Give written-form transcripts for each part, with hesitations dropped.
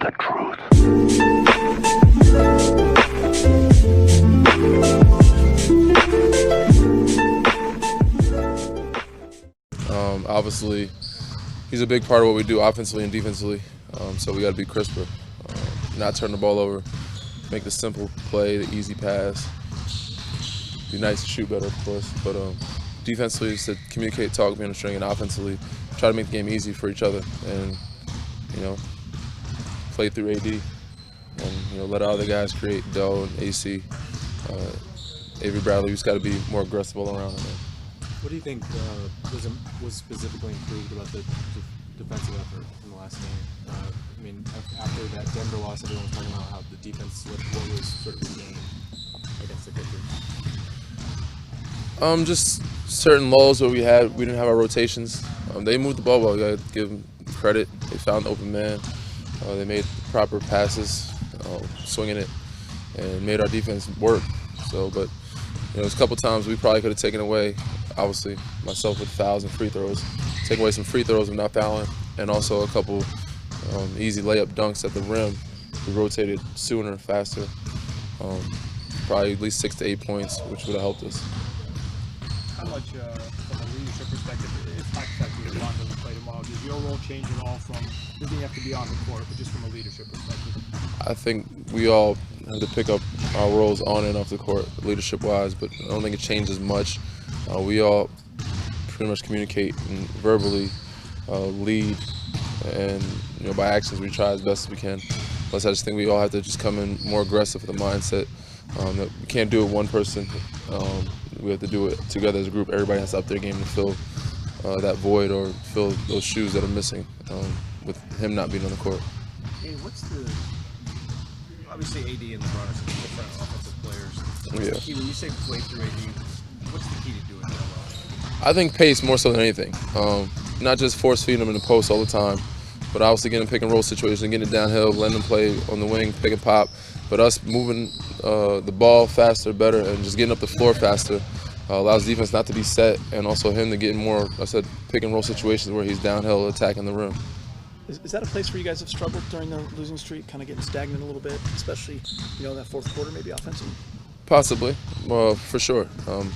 the truth. Obviously, he's a big part of what we do offensively and defensively, so we got to be crisper, not turn the ball over, make the simple play, the easy pass. Be nice to shoot better, of course, but defensively is to communicate, talk, be on the string, and offensively try to make the game easy for each other and, play through AD and, let our other guys create. Dell and AC, Avery Bradley. We just got to be more aggressive all around. What do you think was specifically improved about the defensive effort in the last game? After that Denver loss, everyone was talking about how the defense slipped. What was sort of the game against the Clippers? Just certain lulls where we didn't have our rotations. They moved the ball well. We got to give them credit. They found the open man. They made proper passes, swinging it, and made our defense work. But there's a couple times we probably could have taken away. Obviously, myself with fouls and free throws, take away some free throws with not fouling, and also a couple easy layup dunks at the rim. We rotated sooner, faster, probably at least 6 to 8 points, which would have helped us. How much, from a leadership perspective, if hypothetically Ron doesn't play tomorrow, does your role change at all from doesn't have to be on the court, but just from a leadership perspective? I think we all have to pick up our roles on and off the court, leadership-wise, but I don't think it changes much. We all pretty much communicate and verbally lead, and by actions we try as best as we can. Plus, I just think we all have to just come in more aggressive with the mindset that we can't do it one person. We have to do it together as a group. Everybody has to up their game to fill that void or fill those shoes that are missing with him not being on the court. Hey, obviously AD and LeBron are some different offensive players. What's the key when you say play through AD? What's the key to doing that well? I think pace more so than anything. Not just force feeding them in the post all the time, but obviously getting pick and roll situations, getting it downhill, letting them play on the wing, pick and pop. But us moving the ball faster, better, and just getting up the floor faster allows defense not to be set, and also him to get in more, pick and roll situations where he's downhill attacking the rim. Is that a place where you guys have struggled during the losing streak, kind of getting stagnant a little bit, especially in that fourth quarter, maybe offensively? Possibly, for sure. And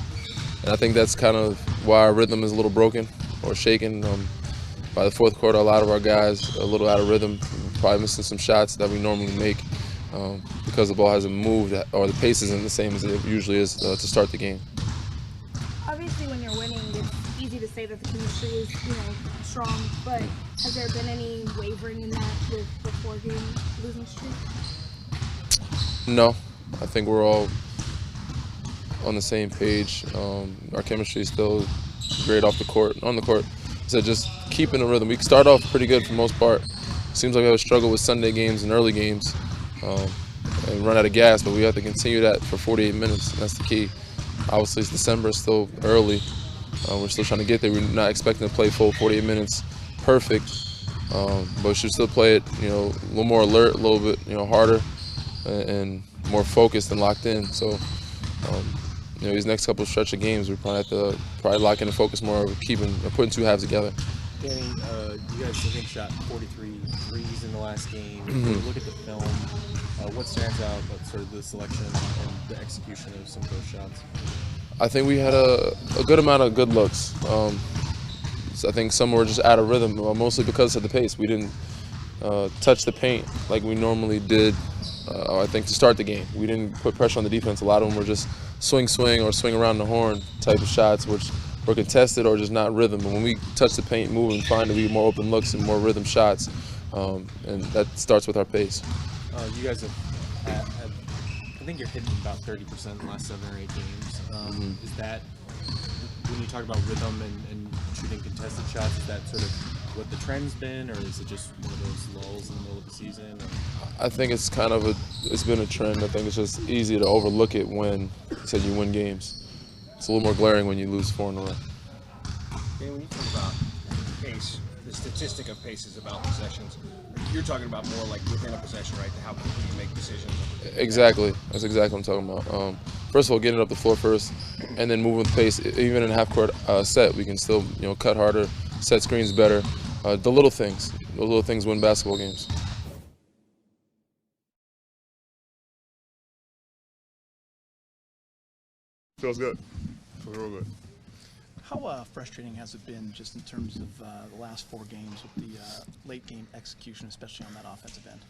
I think that's kind of why our rhythm is a little broken or shaken. By the fourth quarter, a lot of our guys are a little out of rhythm, probably missing some shots that we normally make because the ball hasn't moved or the pace isn't the same as it usually is to start the game. Obviously, when you're winning, it's easy to say that the chemistry is, strong. But has there been any wavering in that with the 4-game losing streak? No, I think we're all on the same page. Our chemistry is still great off the court, on the court. So just keeping the rhythm. We start off pretty good for the most part. Seems like we have a struggle with Sunday games and early games and run out of gas, but we have to continue that for 48 minutes, and that's the key. Obviously, it's December, it's still early. We're still trying to get there. We're not expecting to play full 48 minutes perfect, but we should still play it, a little more alert, a little bit, harder, and more focused and locked in. So, these next couple of stretch of games, we probably have to lock in and focus more of putting two halves together. Danny, you guys I think shot 43 threes in the last game. When you look at the film, what stands out about sort of the selection and the execution of some of those shots? I think we had a good amount of good looks. So I think some were just out of rhythm, mostly because of the pace. We didn't touch the paint like we normally did, I think, to start the game. We didn't put pressure on the defense. A lot of them were just swing or swing around the horn type of shots, which were contested or just not rhythm. And when we touch the paint, move, and find to be more open looks and more rhythm shots, and that starts with our pace. You guys have I think you're hitting about 30% in the last 7 or 8 games. Is that, when you talk about rhythm and shooting contested shots, is that sort of what the trend's been, or is it just one of those lulls in the middle of the season? I think it's kind of it's been a trend. I think it's just easy to overlook it when you win games. It's a little more glaring when you lose 4 in a row. And when you talk about pace, the statistic of pace is about possessions. You're talking about more like within a possession, right? How quickly you make decisions. Exactly. That's exactly what I'm talking about. First of all, getting it up the floor first, and then moving with pace. Even in a half-court set, we can still cut harder, set screens better. The little things win basketball games. feels good. Feels real good. How frustrating has it been just in terms of the last 4 games with the late game execution, especially on that offensive end?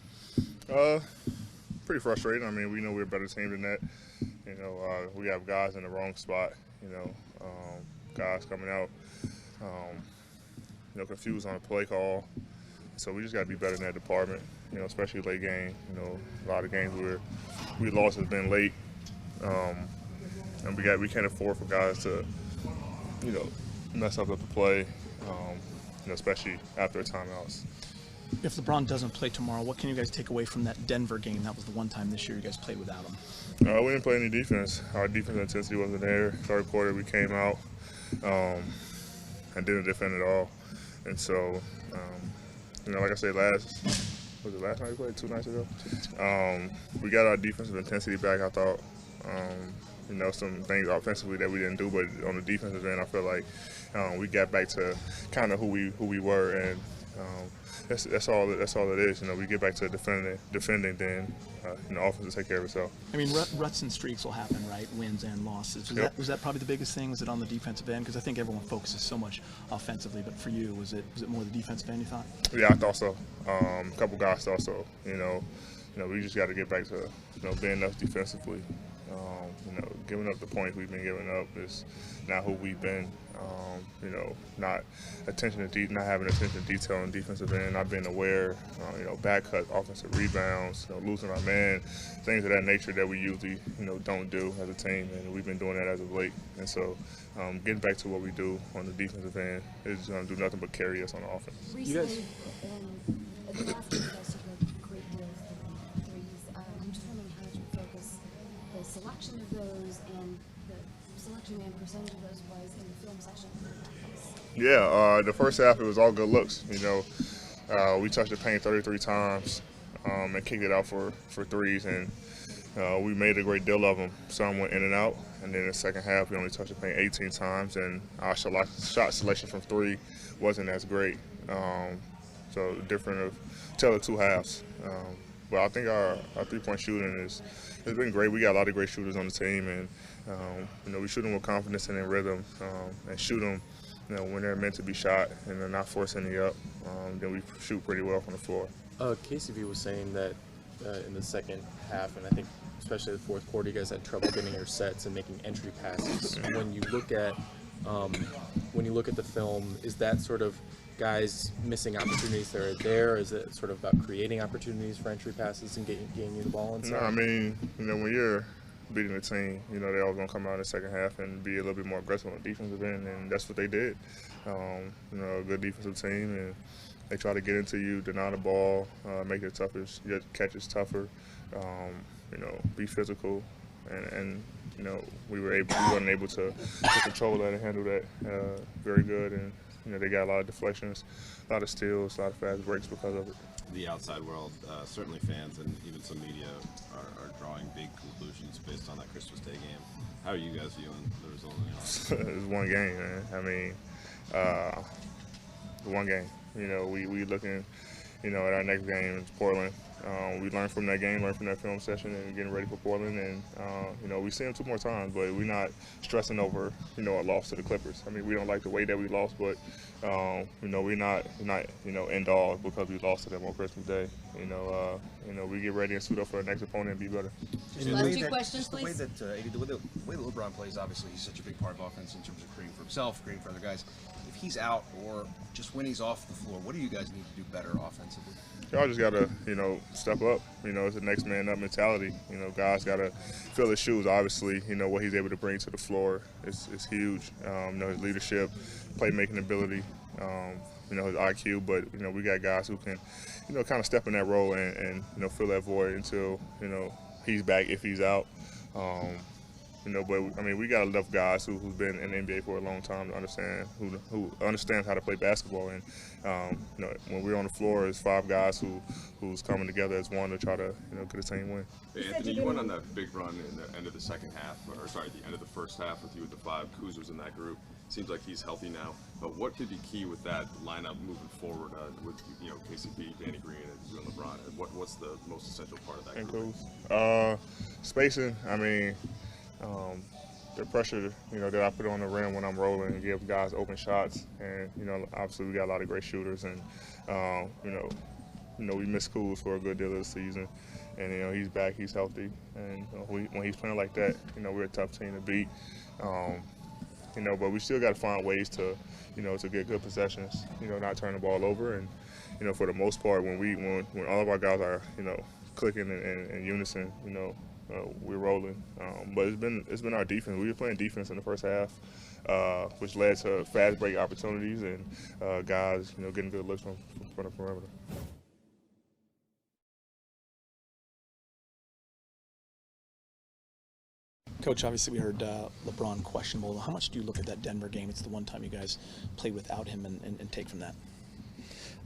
Pretty frustrating. I mean, we know we're a better team than that. You know, we have guys in the wrong spot. You know, guys coming out, you know, confused on the play call. So we just got to be better in that department. You know, especially late game. You know, a lot of games where we lost has been late, and we can't afford for guys to, you know, mess up the play. You know, especially after timeouts. If LeBron doesn't play tomorrow, what can you guys take away from that Denver game? That was the one time this year you guys played without him. We didn't play any defense. Our defense intensity wasn't there. Third quarter, we came out and didn't defend at all. And so, you know, like I said, was it last night we played? 2 nights ago? We got our defensive intensity back, I thought. You know, some things offensively that we didn't do, but on the defensive end, I feel like we got back to kind of who we were, and that's all it is. You know, we get back to defending, then you know, offense will take care of itself. I mean, ruts and streaks will happen, right? Wins and losses. Was that probably the biggest thing? Was it on the defensive end? Because I think everyone focuses so much offensively, but for you, was it more the defensive end? You thought? Yeah, I thought so. A couple guys thought so. You know, we just got to get back to being us defensively. You know, giving up the points we've been giving up is not who we've been. You know, not having attention to detail on defensive end, not being aware. You know, back cut, offensive rebounds, you know, losing our man, things of that nature that we usually don't do as a team, and we've been doing that as of late. And so, getting back to what we do on the defensive end is going to do nothing but carry us on the offense. Recently, the last game, you guys took a great deal of threes. I'm just wondering how much you focus the selection of those and the selection and percentage of those was in the film section. Yeah, the first half it was all good looks. You know, we touched the paint 33 times and kicked it out for threes, and we made a great deal of them. Some went in and out, and then in the second half we only touched the paint 18 times, and our shot selection from 3 wasn't as great. So different of tell the 2 halves. But I think our 3-point shooting has been great. We got a lot of great shooters on the team, and you know, we shoot them with confidence and in rhythm, and shoot them, you know, when they're meant to be shot, and they're not forcing any up. Then we shoot pretty well from the floor. KCP was saying that in the second half, and I think especially the fourth quarter, you guys had trouble getting your sets and making entry passes. When you look at the film, is that sort of guys missing opportunities that are there? Is it sort of about creating opportunities for entry passes and getting you the ball inside? No, I mean, you know, when you're beating the team, you know, they're all going to come out in the second half and be a little bit more aggressive on the defensive end, and that's what they did. You know, a good defensive team, and they try to get into you, deny the ball, make it tougher, catch it tougher, you know, be physical, and you know, we weren't able to control that and handle that very good, and you know, they got a lot of deflections, a lot of steals, a lot of fast breaks because of it. The outside world, certainly fans and even some media are drawing big conclusions based on that Christmas Day game. How are you guys viewing the result? It's one game, man. I mean, one game. You know, we looking, you know, at our next game in Portland. We learned from that game, learned from that film session, and getting ready for Portland. And you know, we see them 2 more times, but we're not stressing over, you know, a loss to the Clippers. I mean, we don't like the way that we lost, but you know, we're not you know, end all because we lost to them on Christmas Day. You know, we get ready and suit up for the next opponent and be better. Last 2 questions, The way please. that the way that LeBron plays, obviously, he's such a big part of offense in terms of creating for himself, creating for other guys. If he's out or just when he's off the floor, what do you guys need to do better offensively? Y'all just gotta, you know, step up. You know, it's a next man up mentality. You know, guys gotta fill his shoes. Obviously, you know what he's able to bring to the floor is huge. You know, his leadership, playmaking ability, you know, his IQ. But you know, we got guys who can, you know, kind of step in that role and you know, fill that void until, you know, he's back if he's out. You know, but I mean, we got enough guys who've been in the NBA for a long time to understand who understands how to play basketball. And you know, when we're on the floor, it's 5 guys who's coming together as one to try to, you know, get a team win. Hey, Anthony, you went on that big run in the end of the second half, or sorry, the end of the first half with you with the 5. Kuz was in that group. Seems like he's healthy now. But what could be key with that lineup moving forward with, you know, KCP, Danny Green, and you and LeBron? What's the most essential part of that And group? Kuz, spacing. I mean. the pressure, that I put on the rim when I'm rolling and give guys open shots. And, obviously we got a lot of great shooters, and, we missed Kuz for a good deal of the season. And, he's back, he's healthy. And when he's playing like that, we're a tough team to beat. But we still got to find ways to, to get good possessions, not turn the ball over. And, for the most part, when all of our guys are, clicking in unison, we're rolling. But it's been our defense. We were playing defense in the first half, which led to fast break opportunities and guys, getting good looks from the perimeter. Coach, obviously we heard LeBron questionable. How much do you look at that Denver game? It's the one time you guys played without him and take from that.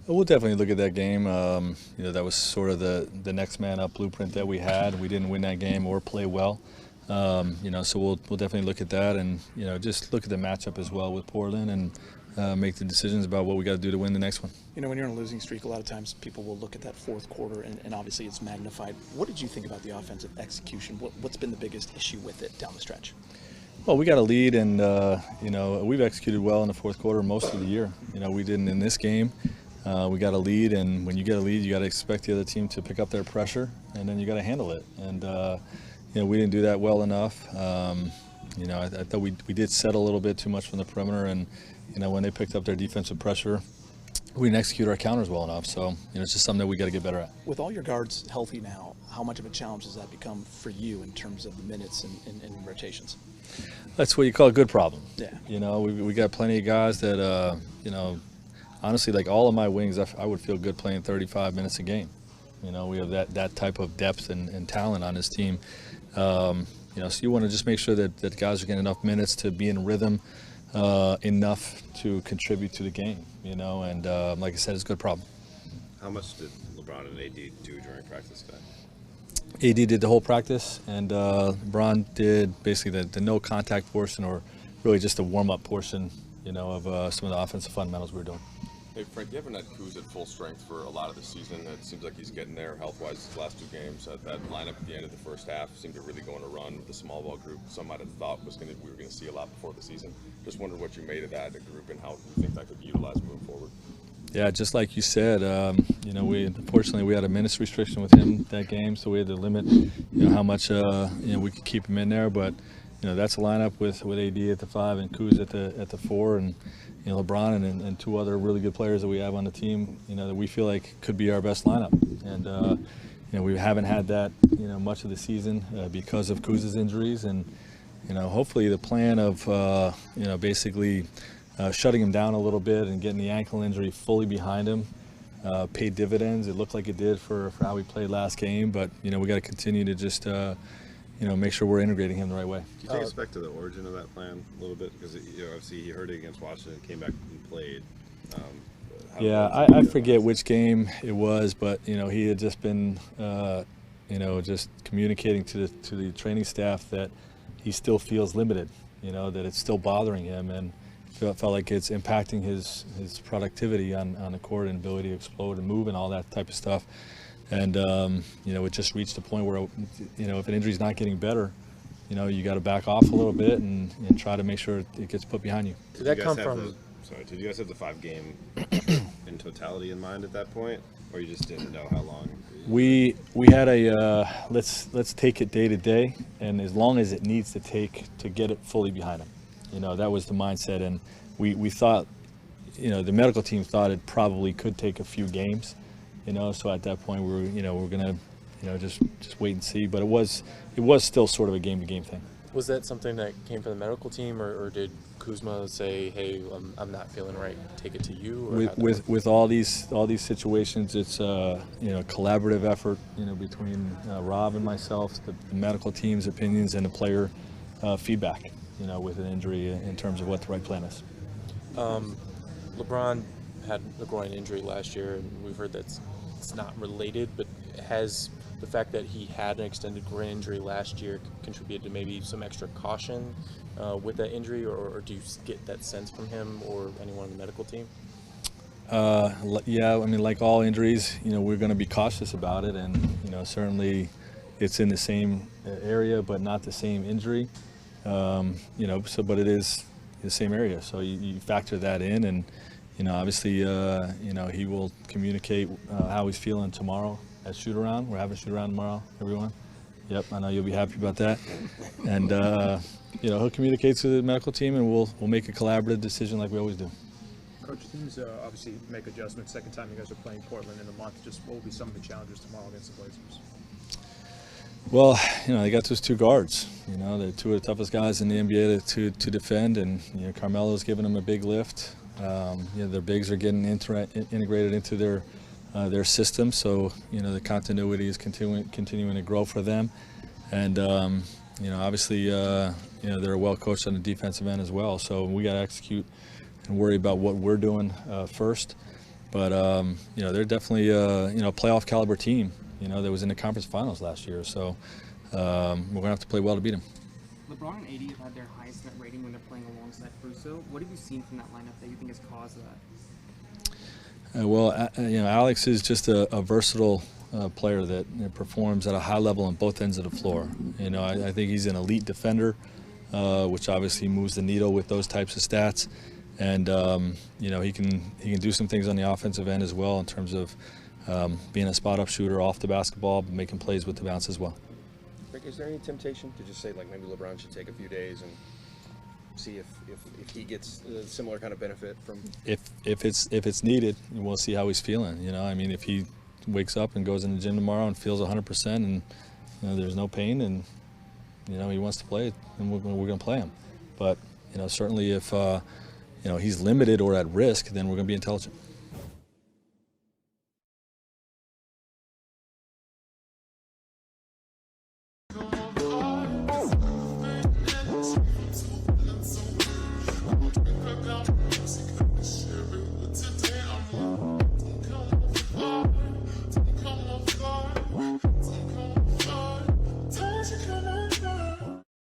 We'll definitely look at that game. That was sort of the next man up blueprint that we had. We didn't win that game or play well. So we'll definitely look at that and, just look at the matchup as well with Portland and make the decisions about what we got to do to win the next one. When you're on a losing streak, a lot of times people will look at that fourth quarter and obviously it's magnified. What did you think about the offensive execution? What's been the biggest issue with it down the stretch? Well, we got a lead, and we've executed well in the fourth quarter most of the year. We didn't in this game. We got a lead, and when you get a lead, you got to expect the other team to pick up their pressure, and then you got to handle it. And we didn't do that well enough. I thought we did set a little bit too much from the perimeter, and when they picked up their defensive pressure, we didn't execute our counters well enough. So it's just something that we got to get better at. With all your guards healthy now, how much of a challenge does that become for you in terms of the minutes and rotations? That's what you call a good problem. Yeah. We got plenty of guys that honestly, like all of my wings, I would feel good playing 35 minutes a game. We have that type of depth and talent on this team. So you want to just make sure that guys are getting enough minutes to be in rhythm, enough to contribute to the game. And like I said, it's a good problem. How much did LeBron and AD do during practice today? AD did the whole practice, and LeBron did basically the no contact portion, or really just the warm-up portion, of some of the offensive fundamentals we were doing. Hey, Frank, you haven't had Kuz at full strength for a lot of the season. It seems like he's getting there health-wise these last two games. That lineup at the end of the first half seemed to really go on a run with the small ball group. Some might have thought we were going to see a lot before the season. Just wondered what you made of that group and how you think that could be utilized moving forward. Yeah, just like you said, unfortunately we had a minutes restriction with him that game, so we had to limit, how much we could keep him in there. But that's a lineup with AD at the 5 and Kuz at the 4, and LeBron and two other really good players that we have on the team, that we feel like could be our best lineup. And we haven't had that much of the season because of Kuz's injuries, and hopefully the plan of basically shutting him down a little bit and getting the ankle injury fully behind him paid dividends. It looked like it did for how we played last game, but we got to continue to just make sure we're integrating him the right way. Can you take us back to the origin of that plan a little bit? Because obviously he hurt it against Washington, came back and played. Yeah, I forget which game it was, but he had just been just communicating to the training staff that he still feels limited, that it's still bothering him, and felt like it's impacting his productivity on the court and ability to explode and move and all that type of stuff. And it just reached a point where if an injury's not getting better, you got to back off a little bit and try to make sure it gets put behind you. Did that come from? Did you guys have the 5-game in totality in mind at that point, or you just didn't know how long? We had a let's take it day to day, and as long as it needs to take to get it fully behind him. That was the mindset, and we thought, the medical team thought it probably could take a few games, so at that point we're gonna, just wait and see. But it was still sort of a game-to-game thing. Was that something that came from the medical team, or did Kuzma say, "Hey, I'm not feeling right, take it to you"? Or with all these situations, it's collaborative effort, between Rob and myself, the medical team's opinions, and the player feedback. With an injury in terms of what the right plan is. LeBron had a groin injury last year, and we've heard that it's not related, but has the fact that he had an extended groin injury last year contributed to maybe some extra caution with that injury, or do you get that sense from him or anyone on the medical team? Yeah, like all injuries, we're going to be cautious about it, and certainly it's in the same area but not the same injury. You know, so but it is the same area, so you factor that in, and you know, obviously, you know, he will communicate how he's feeling tomorrow at shoot around. We're having a shoot around tomorrow, everyone. Yep, I know you'll be happy about that. And you know, he'll communicate to the medical team, and we'll make a collaborative decision like we always do. Coach, teams obviously make adjustments. Second time you guys are playing Portland in a month. Just what will be some of the challenges tomorrow against the Blazers? Well, you know, they got those two guards. You know, they're two of the toughest guys in the NBA to defend, and you know, Carmelo's giving them a big lift. You know, their bigs are getting integrated into their system, so you know the continuity is continuing to grow for them, and you know, obviously, you know, they're well coached on the defensive end as well. So we got to execute and worry about what we're doing first. But you know, they're definitely you know, a playoff caliber team. You know, that was in the conference finals last year, so we're gonna have to play well to beat them. LeBron and AD have had their highest net rating when they're playing alongside Caruso. What have you seen from that lineup that you think has caused that? Well, you know, Alex is just a versatile player that performs at a high level on both ends of the floor. You know, I think he's an elite defender, which obviously moves the needle with those types of stats. And you know, he can do some things on the offensive end as well in terms of being a spot-up shooter off the basketball, but making plays with the bounce as well. Rick, is there any temptation to just say, like, maybe LeBron should take a few days and see if he gets a similar kind of benefit from? If it's needed, we'll see how he's feeling. You know, I mean, if he wakes up and goes in the gym tomorrow and feels 100%, and you know, there's no pain, and you know, he wants to play, then we're going to play him. But you know, certainly if you know, he's limited or at risk, then we're going to be intelligent. Today I'm